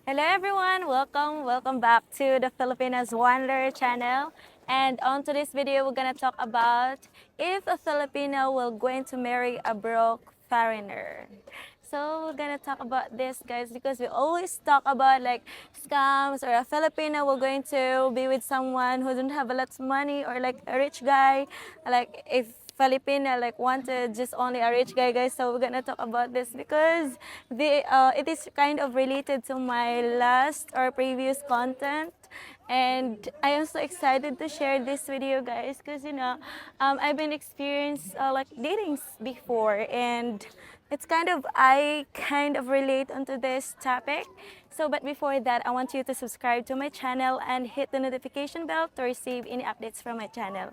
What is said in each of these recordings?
Hello everyone, welcome back to the Filipinas Wonder channel. And on today's video, we're gonna talk about if a Filipino will going to marry a broke foreigner. So we're gonna talk about this, guys, because we always talk about like scams or a Filipino will going to be with someone who doesn't have a lot of money or like a rich guy. Like if Filipina like wanted just only a rich guy, guys. So we're gonna talk about this because it is kind of related to my last or previous content, and I am so excited to share this video, guys, because I've been experienced like datings before, and it's kind of I kind of relate onto this topic. So, but before that, I want you to subscribe to my channel and hit the notification bell to receive any updates from my channel.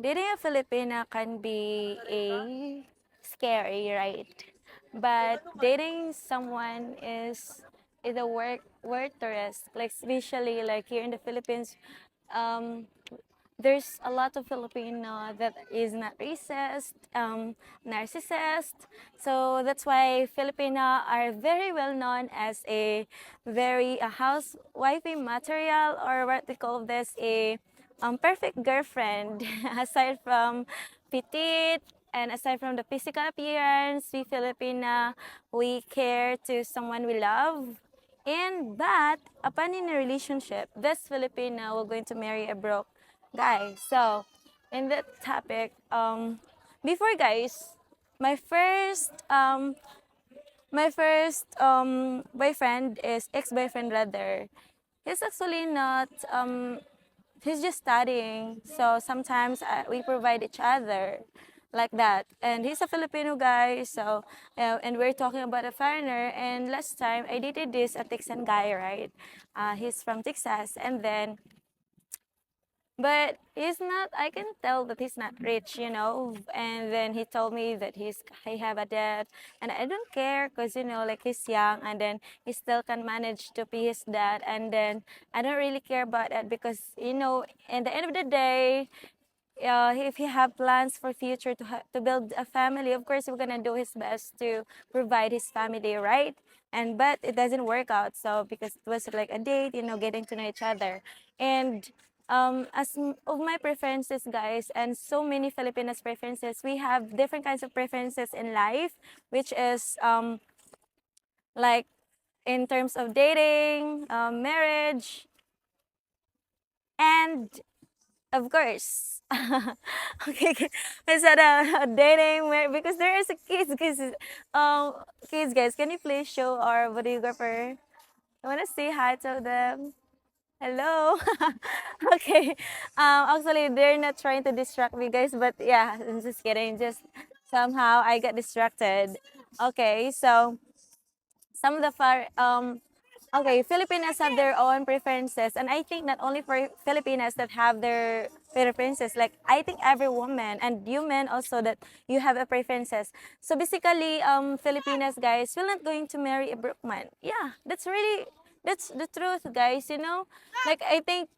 Dating a Filipina can be a scary, right? But dating someone is a worth the risk. Like especially like here in the Philippines, um, there's a lot of Filipino that is not racist, narcissist. So that's why Filipina are very well known as a very housewifey material, or what they call this, a perfect girlfriend. Aside from petite and aside from the physical appearance, we Filipina, we care to someone we love. And but upon in a relationship, this Filipina will going to marry a broke guy. So in that topic, before, guys, my first boyfriend is ex-boyfriend rather. He's actually not he's just studying. So sometimes we provide each other like that. And he's a Filipino guy. So and we're talking about a foreigner. And last time I dated this a Texan guy, right? He's from Texas, and then but he's not, I can tell that he's not rich, and then he told me that he have a debt, and I don't care because like he's young, and then he still can manage to pay his debt, and then I don't really care about that because in the end of the day, if he have plans for future to build a family, of course we're gonna do his best to provide his family, right? And but it doesn't work out, so because it was like a date, getting to know each other. And of my preferences, guys, and so many Filipinas preferences, we have different kinds of preferences in life, which is like in terms of dating, marriage, and of course. Okay, okay. Is that a dating because there is a kids, guys, can you please show our videographer? I want to say hi to them. Hello. Okay. Actually, they're not trying to distract me, guys, but yeah, I'm just kidding. Just somehow I got distracted. Okay, so some of the okay, Filipinas have their own preferences, and I think not only for Filipinas that have their preferences, like I think every woman and you men also that you have a preferences. So basically, Filipinas, guys, will not going to marry a broke man. Yeah, that's the truth, guys. Like I think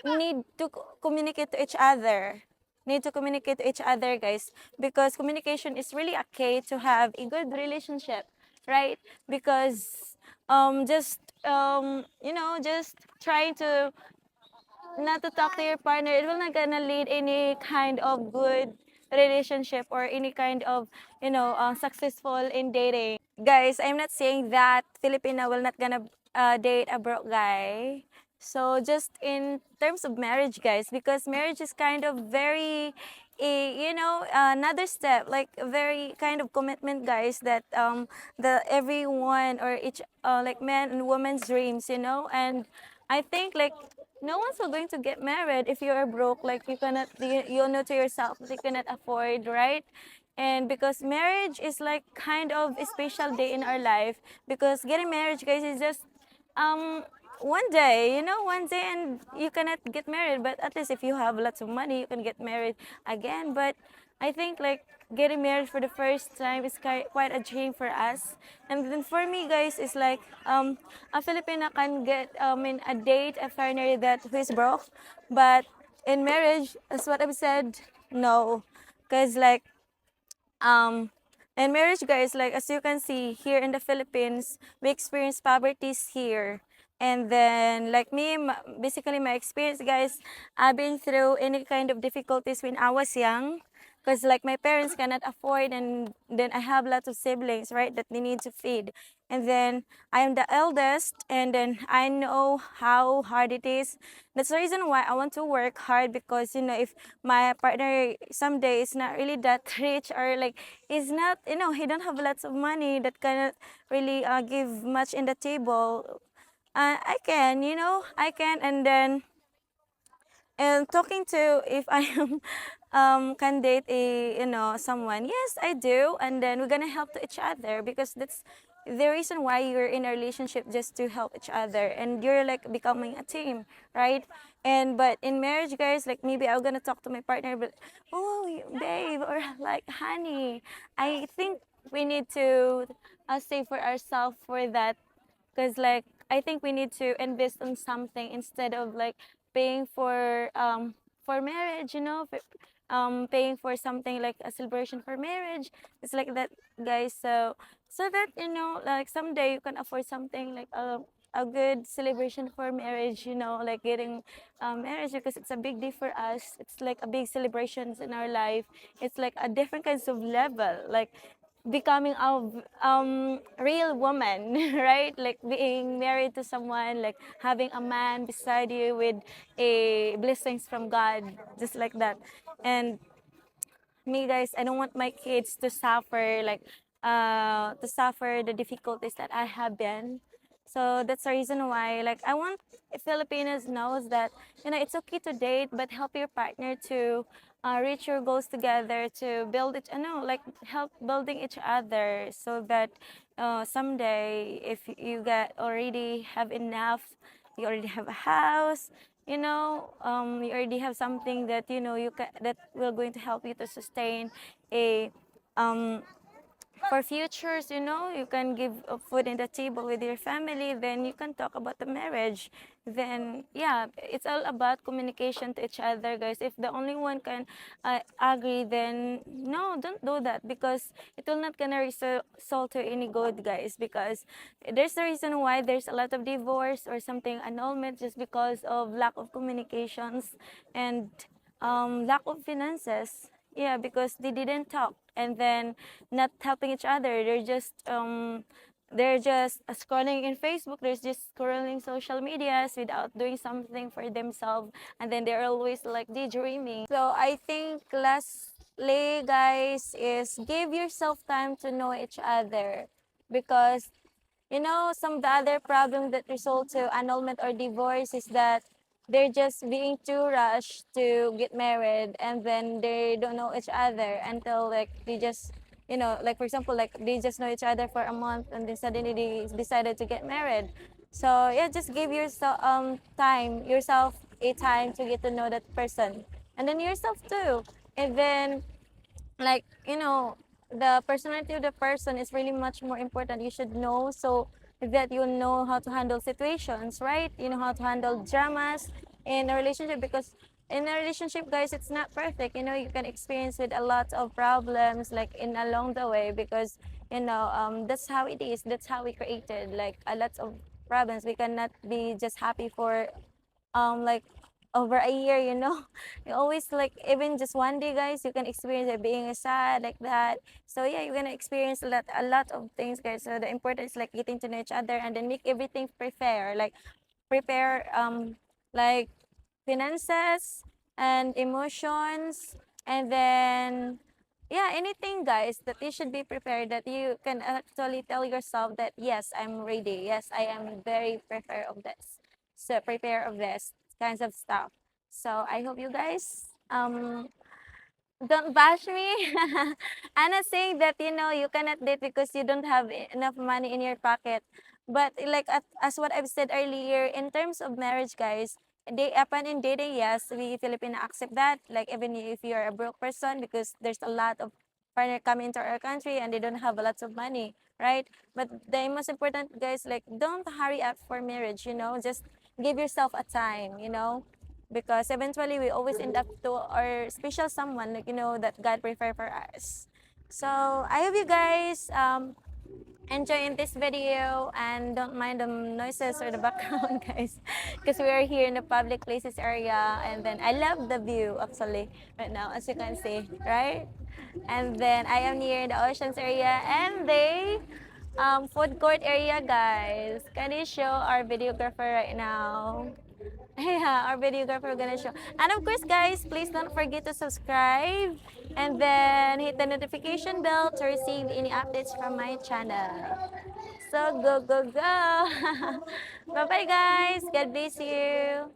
need to communicate to each other. Need to communicate to each other, guys, because communication is really a key to have a good relationship, right? Because just just trying to not to talk to your partner, it will not gonna lead any kind of good relationship or any kind of successful in dating. Guys, I'm not saying that Filipina will not gonna date a broke guy. So just in terms of marriage, guys, because marriage is kind of very another step, like a very kind of commitment, guys, that the everyone or each like man and woman's dreams, and I think like no one's so going to get married if you're broke. Like you cannot, you know to yourself that you cannot afford, right? And because marriage is like kind of a special day in our life, because getting married, guys, is just um one day, one day, and you cannot get married. But at least if you have lots of money, you can get married again. But I think like getting married for the first time is quite a dream for us. And then for me, guys, is like a Filipina can get in a date a foreigner that who is broke, but in marriage, as what I've said, no, because like um in marriage, guys, like as you can see here in the Philippines, we experience poverties here. And then like me, basically my experience, guys, I've been through any kind of difficulties when I was young, because like my parents cannot afford, and then I have lots of siblings, right, that they need to feed. And then I am the eldest, and then I know how hard it is. That's the reason why I want to work hard, because if my partner someday is not really that rich, or like is not, he don't have lots of money that cannot really give much in the table, I can, I can. And then talking to if I am can date a someone, yes I do, and then we're gonna help to each other, because that's the reason why you're in a relationship, just to help each other, and you're like becoming a team, right? And but in marriage, guys, like maybe I'm gonna talk to my partner, but oh babe, or like honey, I think we need to save for ourselves for that, because like I think we need to invest on something instead of like paying for marriage, paying for something like a celebration for marriage. It's like that, guys. So that like someday you can afford something like a good celebration for marriage, like getting marriage, because it's a big deal for us. It's like a big celebrations in our life. It's like a different kinds of level, like becoming a real woman, right? Like being married to someone, like having a man beside you with a blessings from God, just like that. And me, guys, I don't want my kids to suffer, like to suffer the difficulties that I have been. So that's the reason why, like, I want Filipinos knows that it's okay to date, but help your partner to reach your goals together, to build it. Like help building each other, so that someday, if you get already have enough, you already have a house, you already have something that you can, that will going to help you to sustain a um for futures, you can give food in the table with your family, then you can talk about the marriage. Then yeah, it's all about communication to each other, guys. If the only one can agree, then no, don't do that, because it will not gonna result to any good, guys, because there's a reason why there's a lot of divorce or something annulment, just because of lack of communications, and lack of finances. Yeah, because they didn't talk, and then not helping each other. They're just scrolling in Facebook. They're just scrolling social medias without doing something for themselves, and then they're always like daydreaming. So I think lastly, guys, is give yourself time to know each other, because some of the other problems that result to annulment or divorce is that they're just being too rushed to get married, and then they don't know each other until like they just, like for example, like they just know each other for a month, and then suddenly they decided to get married. So yeah, just give yourself a time to get to know that person, and then yourself too. And then like the personality of the person is really much more important. You should know, so that you know how to handle situations, right? You know how to handle dramas in a relationship, because in a relationship, guys, it's not perfect. You can experience with a lot of problems like in along the way, because that's how it is, that's how we created like a lot of problems. We cannot be just happy for like over a year. You always like, even just one day, guys, you can experience it being sad like that. So yeah, you're gonna experience a lot of things, guys. So the important is like getting to know each other, and then make everything prepare like finances and emotions, and then yeah, anything, guys, that you should be prepared, that you can actually tell yourself that yes, I'm ready, yes, I am very prepared of this, so prepare of this kinds of stuff. So I hope you guys don't bash me. I'm not saying that you cannot date because you don't have enough money in your pocket. But like as what I've said earlier, in terms of marriage, guys, they upon in dating, yes, we Filipino accept that. Like even if you're a broke person, because there's a lot of foreigner coming into our country and they don't have lots of money, right? But the most important, guys, like don't hurry up for marriage. Just give yourself a time. because eventually we always end up to our special someone, like, that God prepared for us. So I hope you guys enjoy in this video and don't mind the noises or the background, guys, because we are here in the public places area, and then I love the view actually right now, as you can see, right? And then I am near the oceans area and the food court area, guys. Can you show our videographer right now? Yeah, our videographer gonna show. And of course, guys, please don't forget to subscribe and then hit the notification bell to receive any updates from my channel. So go, go, go. Bye-bye, guys. God bless you.